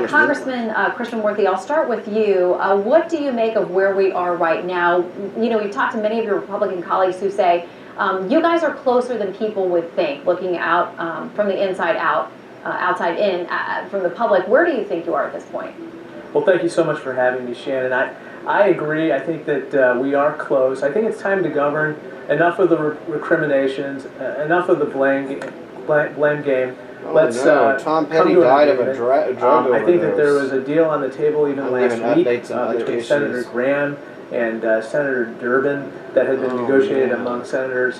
Congressman Krishnamurthy, I'll start with you. What do you make of where we are right now? You know, we've talked to many of your Republican colleagues who say you guys are closer than people would think, looking out from the inside out, outside in, from the public. Where do you think you are at this point? Well, thank you so much for having me, Shannon. I agree. I think that we are close. I think it's time to govern. Enough of the recriminations, enough of the blame game. Let's Tom Petty died of a drug overdose. I think that there was a deal on the table even last week between Senator Graham and Senator Durbin that had been negotiated among senators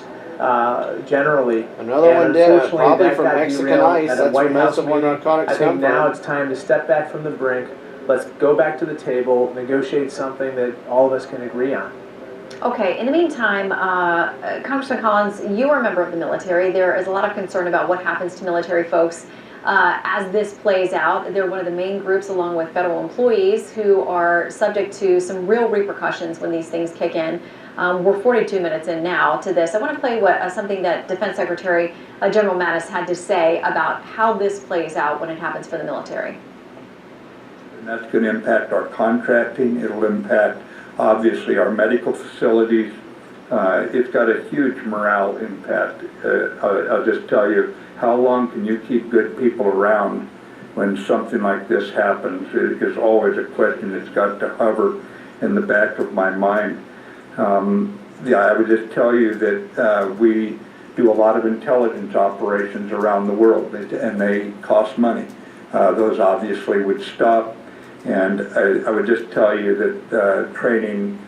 generally. Another one did, probably from got Mexican ice. At a That's White where House most of our narcotics I think come now from. it's time to step back from the brink. Let's go back to the table, negotiate something that all of us can agree on. Okay, in the meantime, Congressman Collins, you are a member of the military. There is a lot of concern about what happens to military folks as this plays out. They're one of the main groups, along with federal employees, who are subject to some real repercussions when these things kick in. We're 42 minutes in now to this. I want to play something that Defense Secretary General Mattis had to say about how this plays out when it happens for the military. And that's going to impact our contracting. It'll impact, obviously, our medical facilities. It's got a huge morale impact. I'll just tell you, how long can you keep good people around when something like this happens? It is always a question that's got to hover in the back of my mind. I would just tell you that we do a lot of intelligence operations around the world, and they cost money. Those obviously would stop. And I would just tell you that training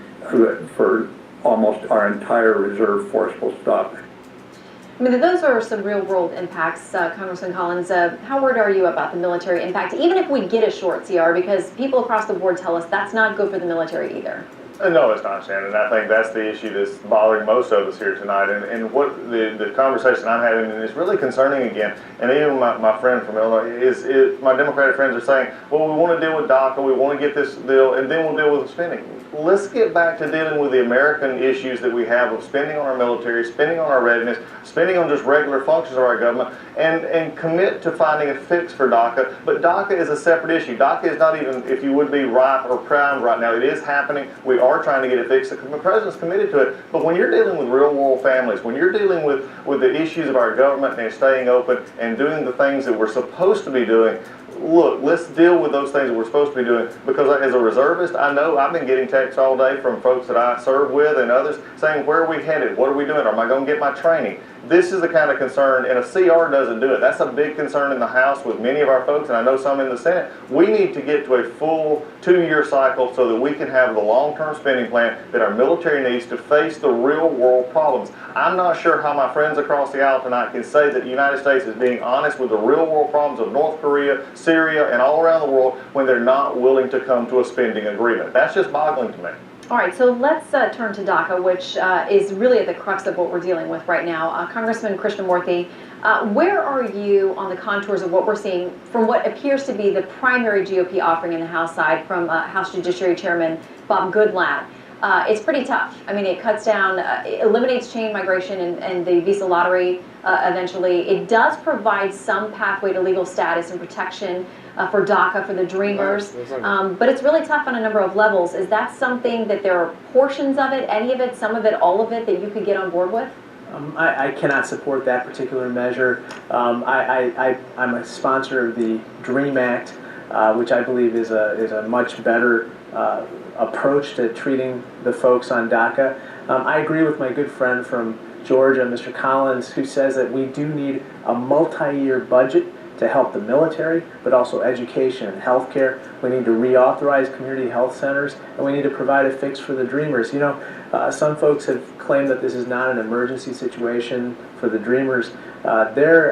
for almost our entire reserve force will stop. I mean, those are some real-world impacts, Congressman Collins. How worried are you about the military impact, even if we get a short CR, because people across the board tell us that's not good for the military either? No, it's not, Shannon. I think that's the issue that's bothering most of us here tonight. And what the conversation I'm having, and it's really concerning again, and even my friend from Illinois, is my Democratic friends are saying, well, we want to deal with DACA, we want to get this deal, and then we'll deal with the spending. Let's get back to dealing with the American issues that we have of spending on our military, spending on our readiness, spending on just regular functions of our government, and commit to finding a fix for DACA. But DACA is a separate issue. DACA is not even, if you would be, ripe or primed right now. It is happening. We are trying to get it fixed. The President's committed to it. But when you're dealing with real-world families, when you're dealing with the issues of our government and staying open and doing the things that we're supposed to be doing, look, let's deal with those things that we're supposed to be doing, because as a reservist, I know I've been getting texts all day from folks that I serve with and others saying, where are we headed? What are we doing? Am I going to get my training? This is the kind of concern, and a CR doesn't do it. That's a big concern in the House with many of our folks, and I know some in the Senate. We need to get to a full 2-year cycle so that we can have the long-term spending plan that our military needs to face the real-world problems. I'm not sure how my friends across the aisle tonight can say that the United States is being honest with the real-world problems of North Korea, Syria, and all around the world when they're not willing to come to a spending agreement. That's just boggling to me. All right, so let's turn to DACA, which is really at the crux of what we're dealing with right now. Congressman Krishnamurthy, where are you on the contours of what we're seeing from what appears to be the primary GOP offering in the House side from House Judiciary Chairman Bob Goodlatte? It's pretty tough. I mean, it cuts down, eliminates chain migration and the visa lottery eventually. It does provide some pathway to legal status and protection for DACA, for the Dreamers, but it's really tough on a number of levels. Is that something that there are portions of it, any of it, some of it, all of it, that you could get on board with? I cannot support that particular measure. I'm a sponsor of the DREAM Act, which I believe is a much better approach to treating the folks on DACA. I agree with my good friend from Georgia, Mr. Collins, who says that we do need a multi-year budget to help the military, but also education and healthcare. We need to reauthorize community health centers, and we need to provide a fix for the Dreamers. You know, some folks have claimed that this is not an emergency situation for the Dreamers. They're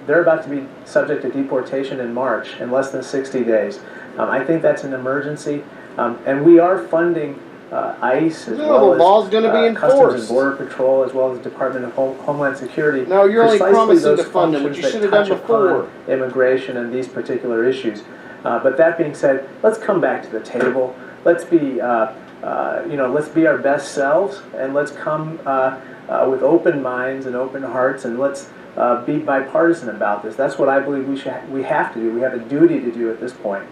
about to be subject to deportation in March, in less than 60 days. I think that's an emergency, and we are funding ICE as well as Customs and Border Patrol, as well as the Department of Homeland Security. No, you're only promising to fund them, which you should have done before. Immigration and these particular issues. But that being said, let's come back to the table. Let's be, let's be our best selves, and let's come with open minds and open hearts, and let's be bipartisan about this. That's what I believe we have to do. We have a duty to do at this point.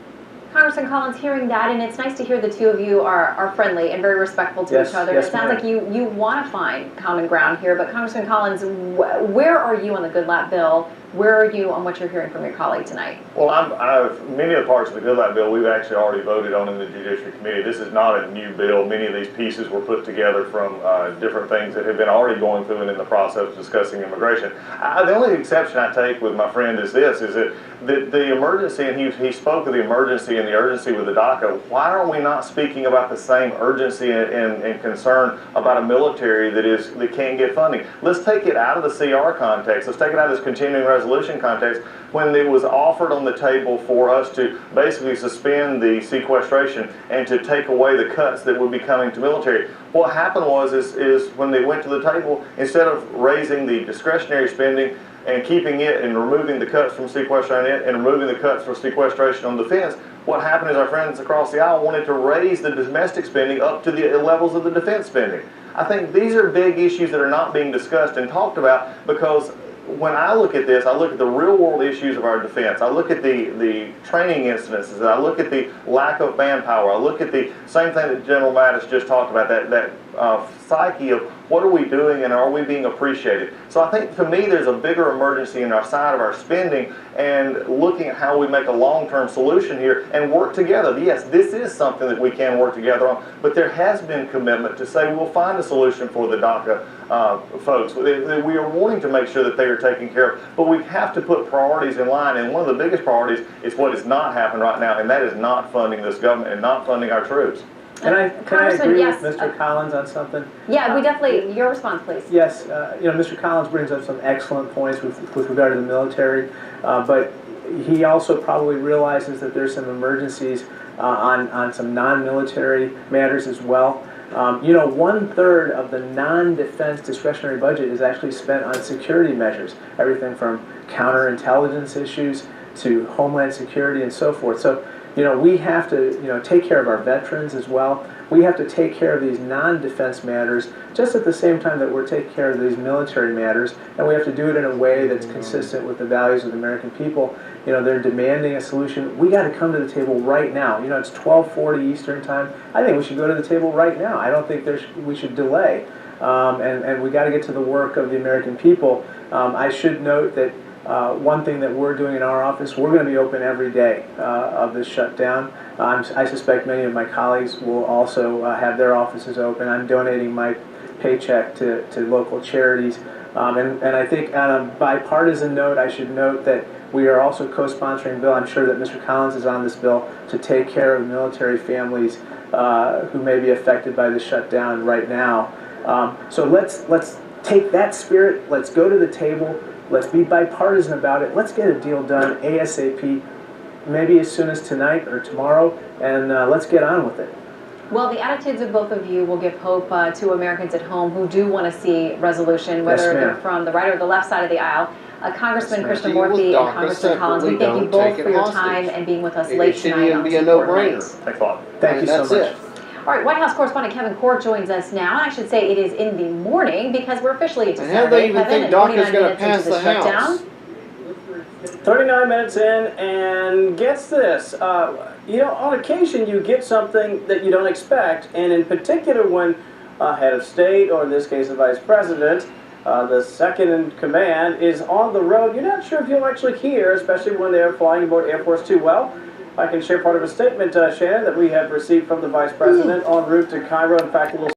Congressman Collins, hearing that, and it's nice to hear the two of you are friendly and very respectful to each other. Yes, it sounds like you want to find common ground here, but Congressman Collins, where are you on the Goodlatte bill? Where are you on what you're hearing from your colleague tonight? Well, many of the parts of the Goodlatte bill we've actually already voted on in the Judiciary Committee. This is not a new bill. Many of these pieces were put together from different things that have been already going through and in the process of discussing immigration. The only exception I take with my friend is this, is that the emergency, and he spoke of the emergency and the urgency with the DACA. Why are we not speaking about the same urgency and concern about a military that can't get funding? Let's take it out of the CR context. Let's take it out of this continuing resolution context. When it was offered on the table for us to basically suspend the sequestration and to take away the cuts that would be coming to military, what happened was is when they went to the table, instead of raising the discretionary spending and keeping it and removing the cuts from sequestration and removing the cuts for sequestration on defense, what happened is our friends across the aisle wanted to raise the domestic spending up to the levels of the defense spending. I think these are big issues that are not being discussed and talked about, because when I look at this, I look at the real world issues of our defense. I look at the training incidences. I look at the lack of manpower. I look at the same thing that General Mattis just talked about, that psyche of what are we doing and are we being appreciated. So I think, to me, there's a bigger emergency in our side of our spending and looking at how we make a long-term solution here and work together. Yes, this is something that we can work together on, but there has been commitment to say we'll find a solution for the DACA folks. We are wanting to make sure that they are taken care of, but we have to put priorities in line, and one of the biggest priorities is what is not happening right now, and that is not funding this government and not funding our troops. Can I agree with Mr. Collins on something? Yeah, we definitely, your response, please. Yes, Mr. Collins brings up some excellent points with regard to the military, but he also probably realizes that there's some emergencies on some non-military matters as well. 1/3 of the non-defense discretionary budget is actually spent on security measures, everything from counterintelligence issues to homeland security and so forth. So, we have to, take care of our veterans as well. We have to take care of these non-defense matters just at the same time that we're taking care of these military matters, and we have to do it in a way that's consistent with the values of the American people. They're demanding a solution. We got to come to the table right now. It's 12:40 Eastern time. I think we should go to the table right now. I don't think we should delay, and we got to get to the work of the American people. I should note that one thing that we're doing in our office, we're going to be open every day of this shutdown. I suspect many of my colleagues will also have their offices open. I'm donating my paycheck to local charities. And I think on a bipartisan note, I should note that we are also co-sponsoring a bill. I'm sure that Mr. Collins is on this bill to take care of military families who may be affected by the shutdown right now. So let's take that spirit. Let's go to the table. Let's be bipartisan about it. Let's get a deal done ASAP, maybe as soon as tonight or tomorrow, and let's get on with it. Well, the attitudes of both of you will give hope to Americans at home who do want to see resolution, whether they're from the right or the left side of the aisle. Congressman Krishnamurthy and Congressman Collins, we thank you both for your time and being with us late tonight on this important night. Thanks a lot. Thank you so much. All right, White House correspondent Kevin Court joins us now, and I should say it is in the morning because we're officially into Saturday. How do they even think DACA's going to pass the shutdown. House? 39 minutes in, and gets this. On occasion you get something that you don't expect, and in particular when a head of state, or in this case the vice president, the second in command, is on the road, you're not sure if you'll actually hear, especially when they're flying aboard Air Force Two. Well, I can share part of a statement, Shannon, that we have received from the vice president en route to Cairo. In fact, a little